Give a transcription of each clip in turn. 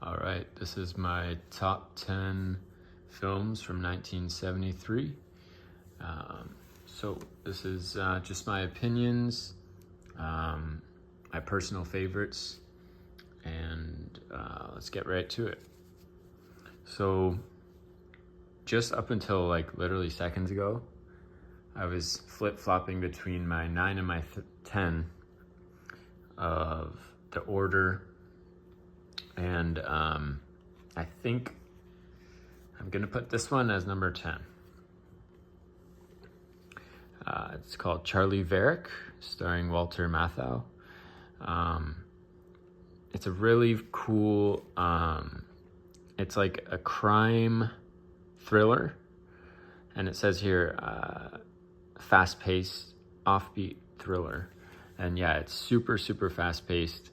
All right, this is my top 10 films from 1973. So this is just my opinions, my personal favorites, and let's get right to it. So just up until like literally seconds ago, I was flip-flopping between my 9 and my 10 of The Order, and I think I'm gonna put this one as number 10. It's called Charlie Varick, starring Walter Matthau. It's a really cool, it's like a crime thriller, and it says here, fast-paced, offbeat thriller. And yeah, it's super fast-paced.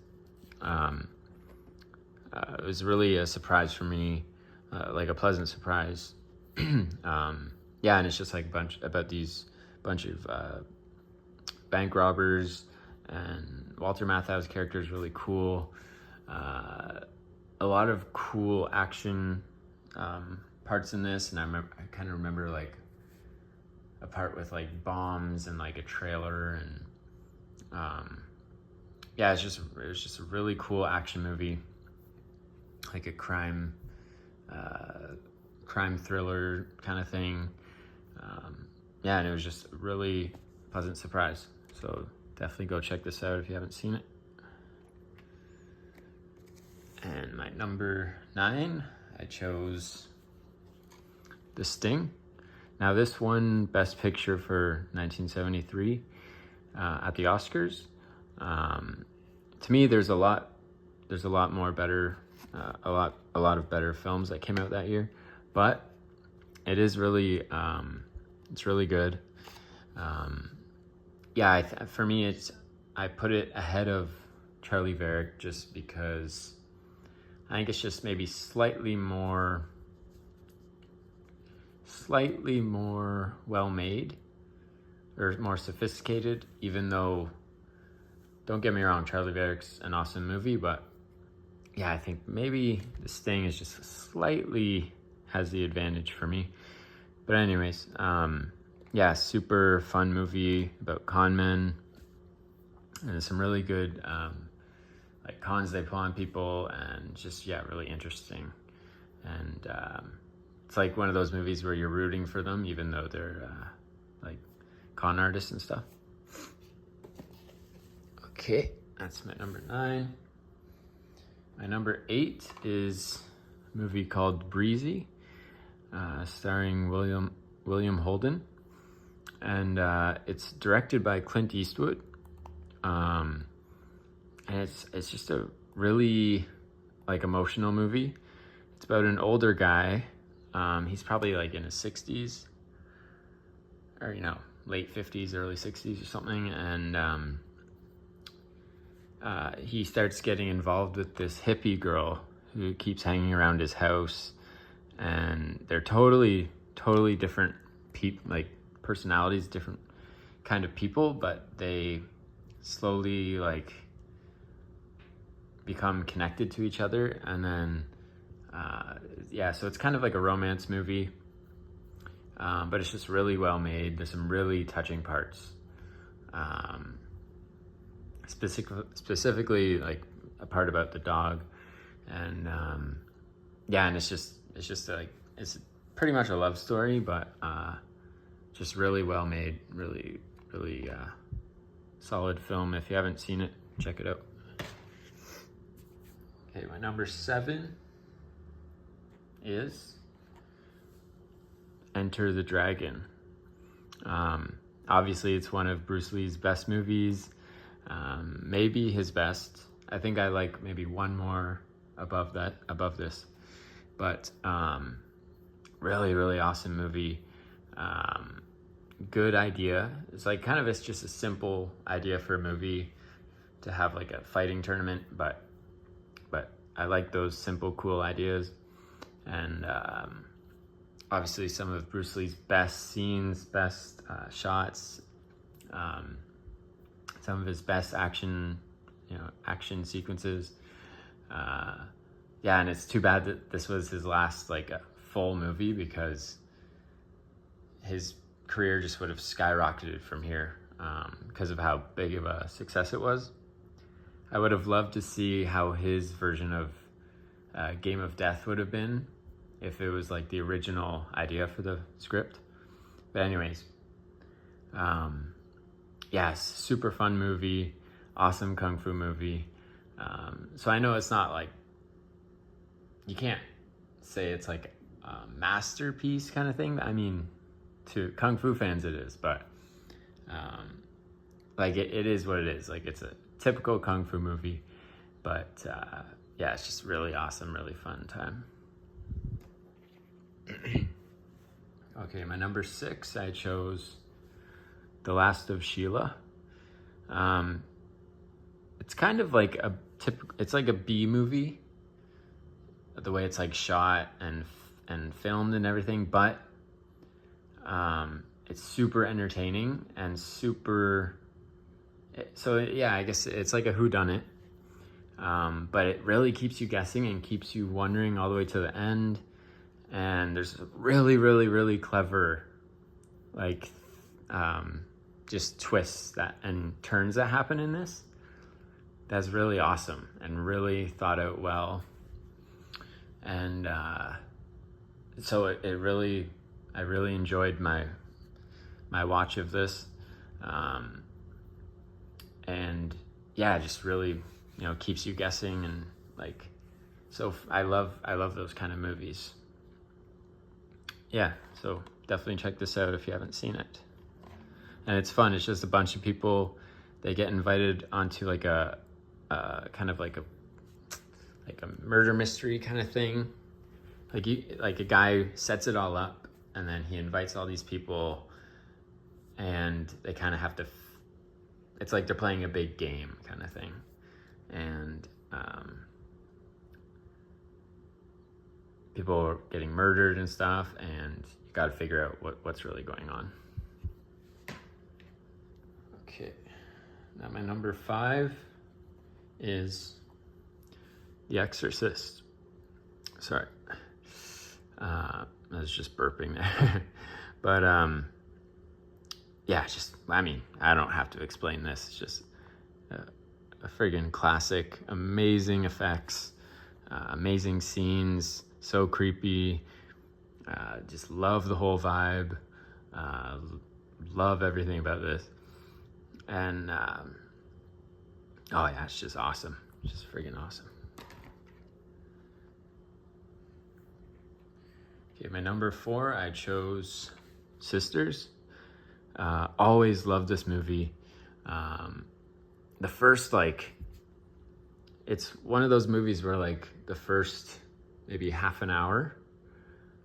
It was really a surprise for me, like a pleasant surprise. Yeah, and it's just like about these bunch of bank robbers, and Walter Matthau's character is really cool. A lot of cool action parts in this, and I kind of remember like a part with like bombs and like a trailer, and yeah, it was just a really cool action movie, like a crime thriller kind of thing. Yeah, and it was just a really pleasant surprise. So definitely go check this out if you haven't seen it. And my number 9, I chose The Sting. Now this won Best Picture for 1973 at the Oscars. To me, there's a lot more better, a lot of better films that came out that year, but it is really, it's really good. Yeah, for me, I put it ahead of Charlie Varick just because I think it's just maybe slightly more well made or more sophisticated, even though, don't get me wrong, Charlie Varick's an awesome movie, but yeah, I think maybe The Sting is just slightly has the advantage for me. But anyways, yeah, super fun movie about con men, and some really good like cons they pull on people, and just, yeah, really interesting. And it's like one of those movies where you're rooting for them even though they're like con artists and stuff. Okay, that's my number 9. My number 8 is a movie called Breezy, starring William Holden, and it's directed by Clint Eastwood. And it's just a really like emotional movie. It's about an older guy. He's probably like in his 60s, or late 50s, early 60s or something, and he starts getting involved with this hippie girl who keeps hanging around his house, and they're totally different like personalities, different kind of people, but they slowly like become connected to each other. And then yeah, so it's kind of like a romance movie, but it's just really well made. There's some really touching parts, specifically like a part about the dog, and yeah, and it's just like, it's pretty much a love story, but just really well made, really solid film. If you haven't seen it, check it out. Okay, my number 7 is Enter the Dragon. Obviously it's one of Bruce Lee's best movies, maybe his best. I think I like maybe one more above this, but really awesome movie. Good idea. It's like it's just a simple idea for a movie to have like a fighting tournament, but I like those simple, cool ideas. And obviously some of Bruce Lee's best scenes, best shots, some of his best action sequences. yeah, and it's too bad that this was his last like full movie, because his career just would have skyrocketed from here, because of how big of a success it was. I would have loved to see how his version of Game of Death would have been if it was like the original idea for the script. But anyways, yes, super fun movie, awesome kung fu movie. So I know it's not like, you can't say it's like a masterpiece kind of thing. I mean, to kung fu fans it is, but like it is what it is. Like, it's a typical kung fu movie, but yeah, it's just really awesome, really fun time. Okay, my number 6, I chose The Last of Sheila. It's kind of like it's like a B movie, the way it's like shot and filmed and everything, but it's super entertaining and super. So yeah, I guess it's like a whodunit, but it really keeps you guessing and keeps you wondering all the way to the end. And there's really, really, really clever, like, just twists and turns that happen in this. That's really awesome and really thought out well. And so I really enjoyed my watch of this. And yeah, just really, keeps you guessing, and like, so I love those kind of movies. Yeah, so definitely check this out if you haven't seen it. And it's fun. It's just a bunch of people, they get invited onto like a kind of like a murder mystery kind of thing. Like a guy sets it all up, and then he invites all these people, and they kind of have to, it's like they're playing a big game kind of thing. And people are getting murdered and stuff, and you got to figure out what's really going on. Okay, now my number 5 is The Exorcist. Sorry, I was just burping there. But yeah, I don't have to explain this. It's just a friggin' classic. Amazing effects, amazing scenes, so creepy. Just love the whole vibe. Love everything about this. And oh yeah, it's just awesome. Just friggin' awesome. Okay, my number 4, I chose Sisters. Always loved this movie. The first, like, it's one of those movies where like the first maybe half an hour,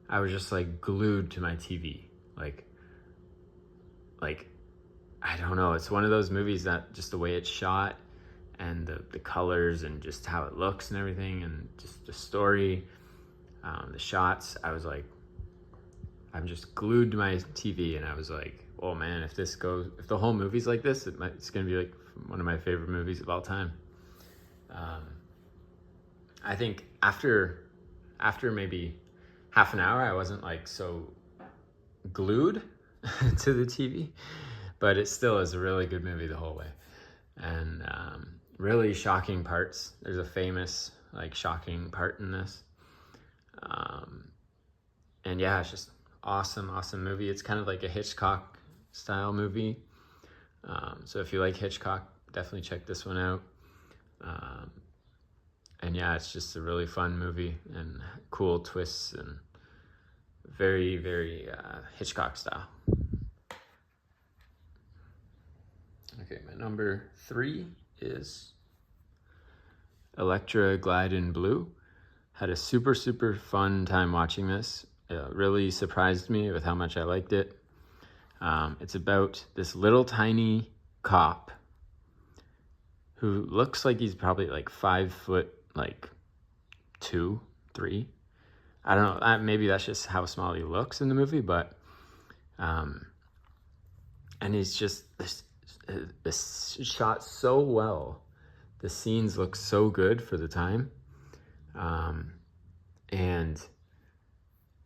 I was just like glued to my TV. Like I don't know, it's one of those movies that just the way it's shot and the colors and just how it looks and everything, and just the story, the shots, I was like, I'm just glued to my TV, and I was like, oh man, if the whole movie's like this, it's gonna be like one of my favorite movies of all time. I think after maybe half an hour, I wasn't like so glued to the TV, but it still is a really good movie the whole way. And really shocking parts. There's a famous like shocking part in this. And yeah, it's just awesome movie. It's kind of like a Hitchcock style movie. So if you like Hitchcock, definitely check this one out. And yeah, it's just a really fun movie and cool twists and very, very Hitchcock style. Okay, my number 3 is Electra Glide in Blue. Had a super fun time watching this. It really surprised me with how much I liked it. It's about this little tiny cop who looks like he's probably like 5 foot, like 2, 3. I don't know, maybe that's just how small he looks in the movie, but and he's just this shot so well. The scenes look so good for the time. and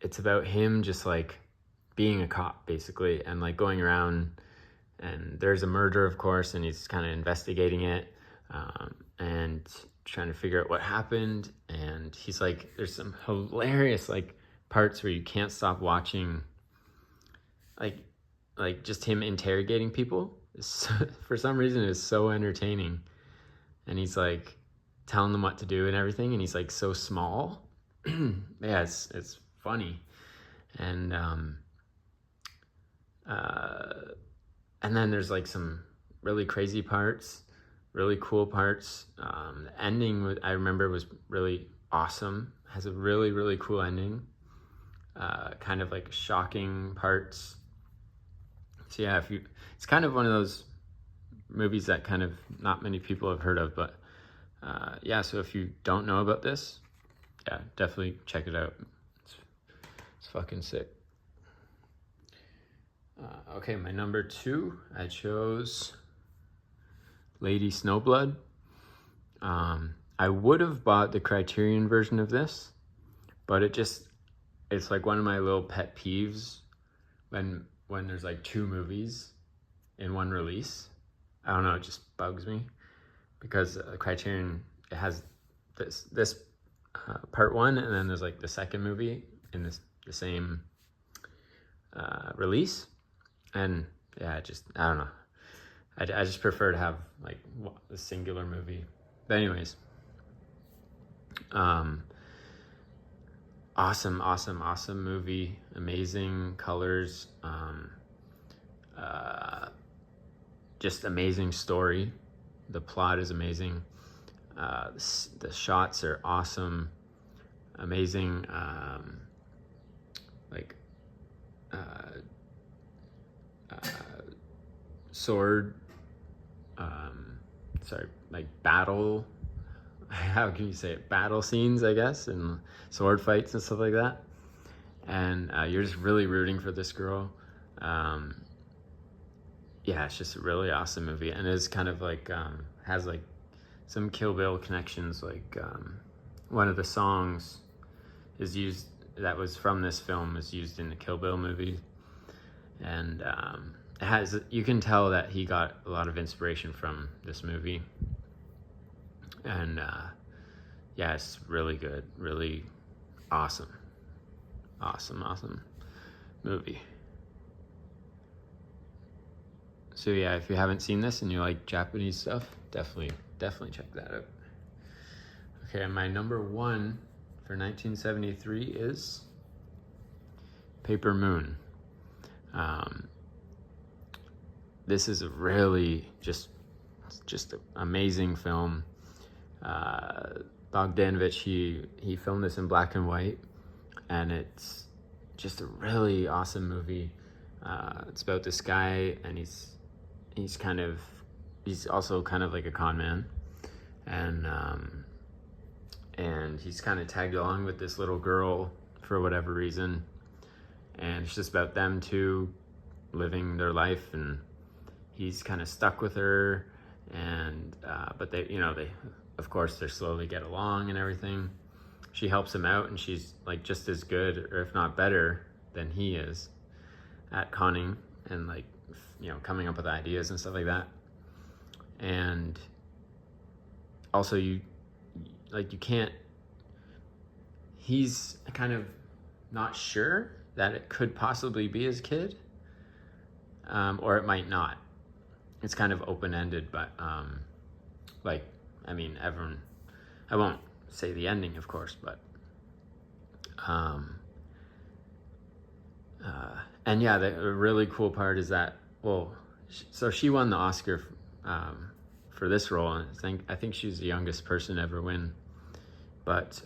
it's about him just like being a cop basically, and like going around, and there's a murder, of course, and he's kind of investigating it, and trying to figure out what happened. And he's like, there's some hilarious like parts where you can't stop watching, like just him interrogating people. For some reason it's so entertaining, and he's like telling them what to do and everything, and he's like so small. Yeah, it's funny. And and then there's like some really crazy parts, really cool parts. The ending, I remember, was really awesome. Has a really, really cool ending. Kind of like shocking parts. So yeah, it's kind of one of those movies that kind of not many people have heard of, but yeah, so if you don't know about this, yeah, definitely check it out. It's fucking sick. Okay, my number 2, I chose Lady Snowblood. I would have bought the Criterion version of this, but it's like one of my little pet peeves when there's like 2 movies in one release. I don't know, it just bugs me, because Criterion, it has this part 1, and then there's like the second movie in the same release. And yeah, I don't know. I just prefer to have like a singular movie. But anyways, awesome movie. Amazing colors. Just amazing story. The plot is amazing. The shots are awesome. Amazing. Sword, like battle, how can you say it? Battle scenes, I guess, and sword fights and stuff like that. And you're just really rooting for this girl. Yeah, it's just a really awesome movie, and it's kind of like has like some Kill Bill connections. Like one of the songs is used that was from this film is used in the Kill Bill movie, and you can tell that he got a lot of inspiration from this movie. And yeah, it's really good, really awesome movie. So yeah, if you haven't seen this and you like Japanese stuff, definitely check that out. Okay, my number 1 for 1973 is Paper Moon. This is a really just an amazing film. Bogdanovich, he filmed this in black and white, and it's just a really awesome movie. It's about this guy, and he's also kind of like a con man, and he's kind of tagged along with this little girl for whatever reason, and it's just about them two living their life, and he's kind of stuck with her, and but they of course they slowly get along and everything. She helps him out, and she's like just as good, or if not better, than he is at conning and like coming up with ideas and stuff like that. And also he's kind of not sure that it could possibly be his kid, or it might not. It's kind of open-ended, but everyone, I won't say the ending, of course, but and yeah, the really cool part is that, so she won the Oscar for this role, and I think she's the youngest person to ever win. But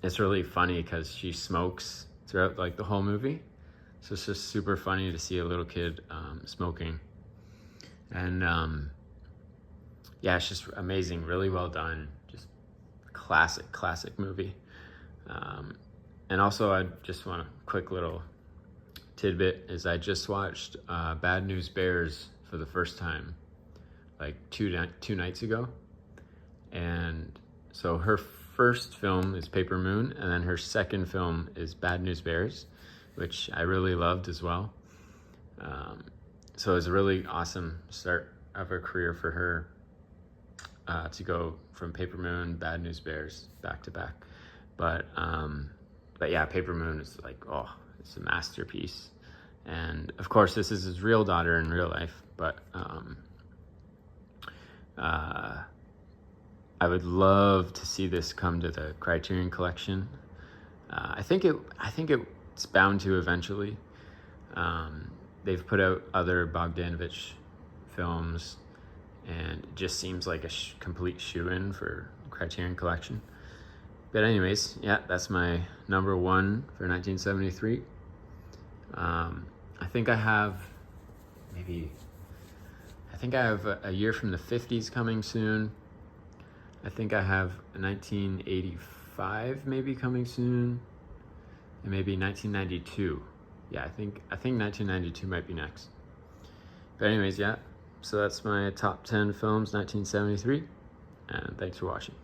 it's really funny because she smokes throughout like the whole movie, so it's just super funny to see a little kid smoking. And yeah, it's just amazing, really well done, just classic movie. And also, I just want a quick little tidbit is I just watched Bad News Bears for the first time, like two nights ago. And so her first film is Paper Moon, and then her second film is Bad News Bears, which I really loved as well. So it was a really awesome start of a career for her, to go from Paper Moon, Bad News Bears, back to back. But yeah, Paper Moon is like, oh, it's a masterpiece. And of course, this is his real daughter in real life, but I would love to see this come to the Criterion Collection. I think it's bound to eventually. They've put out other Bogdanovich films, and it just seems like a complete shoe-in for Criterion Collection. But anyways, yeah, that's my number one for 1973. I think I have A Year from the 50s coming soon. I think I have 1985 maybe coming soon, and maybe 1992. Yeah, I think 1992 might be next. But anyways, yeah, so that's my top 10 films 1973, and thanks for watching.